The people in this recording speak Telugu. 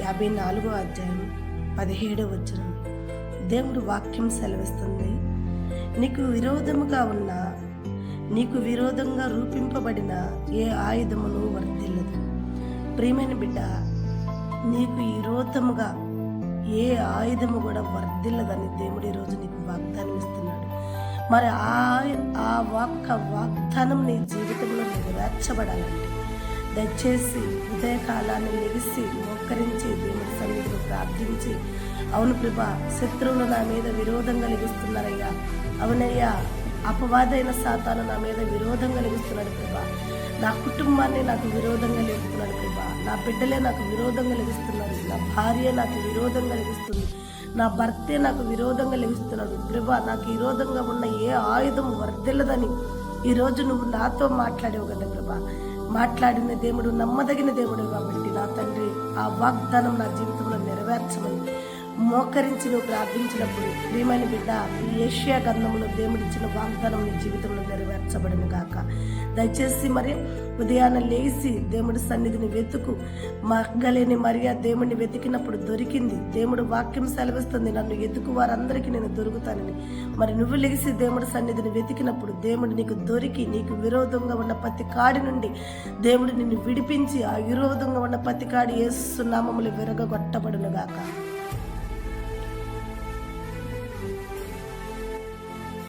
54వ అధ్యాయం 17వ వచనం. దేవుడు వాక్యం సెలవిస్తుంది, నీకు విరోధముగా ఉన్న, నీకు విరోధంగా రూపింపబడిన ఏ ఆయుధమును వర్ధిల్లదు. ప్రియమైన బిడ్డ, నీకు విరోధముగా ఏ ఆయుధము కూడా వర్ధిల్లదని దేవుడు ఈరోజు నీకు వాగ్దానం ఇస్తున్నాడు. మరి ఆ వాగ్దానం నీ జీవితంలో నెరవేర్చబడాలంటే దయచేసి ఉదయకాలాన్ని లెగిసి మోకరించి దేవుడి సన్నిధిలో ప్రార్థించి, అవును ప్రభా, శత్రువులు నా మీద విరోధంగా లెగుస్తున్నారయ్యా, అవునయ్యా, అపవాదైన సాతాను నా మీద విరోధంగా లెగుస్తున్నాడు ప్రభా, నా కుటుంబాన్ని నాకు విరోధంగా లెగుస్తున్నాడు ప్రభా, నా బిడ్డలే నాకు విరోధంగా లెగుస్తున్నారు, నా భార్య నాకు విరోధంగా లెగుస్తుంది, నా భర్తే నాకు విరోధంగా లెగుస్తున్నాడు ప్రభా, నాకు విరోధంగా ఉన్న ఏ ఆయుధం వర్ధిల్లదని ఈరోజు నువ్వు నాతో మాట్లాడేవు కదా ప్రభా. మాట్లాడిన దేవుడు నమ్మదగిన దేవుడు కాబట్టి నా తండ్రి, ఆ వాగ్దానం నా జీవితంలో నెరవేర్చమని మోకరించి నువ్వు ప్రార్థించినప్పుడు ప్రియమైన బిడ్డ, ఈ ఏషియా గ్రంథంలో దేవుడిచ్చిన వాగ్దానం నీ జీవితంలో నెరవేర్చబడిన గాక. దయచేసి మరి ఉదయాన్నే లేచి దేవుడి సన్నిధిని వెతుకు. మగ్గలేని మరియా దేవుడిని వెతికినప్పుడు దొరికింది. దేవుడు వాక్యం సెలవిస్తుంది, నన్ను ఎతుకు వారందరికీ నేను దొరుకుతానని. మరి నువ్వు లేచి దేవుడి సన్నిధిని వెతికినప్పుడు దేవుడు నీకు దొరికి, నీకు విరోధంగా ఉన్న ప్రతి కాడి నుండి దేవుడు నిన్ను విడిపించి, ఆ విరోధంగా ఉన్న ప్రతి కాడి యేసు నామములో విరగొట్టబడును గాక.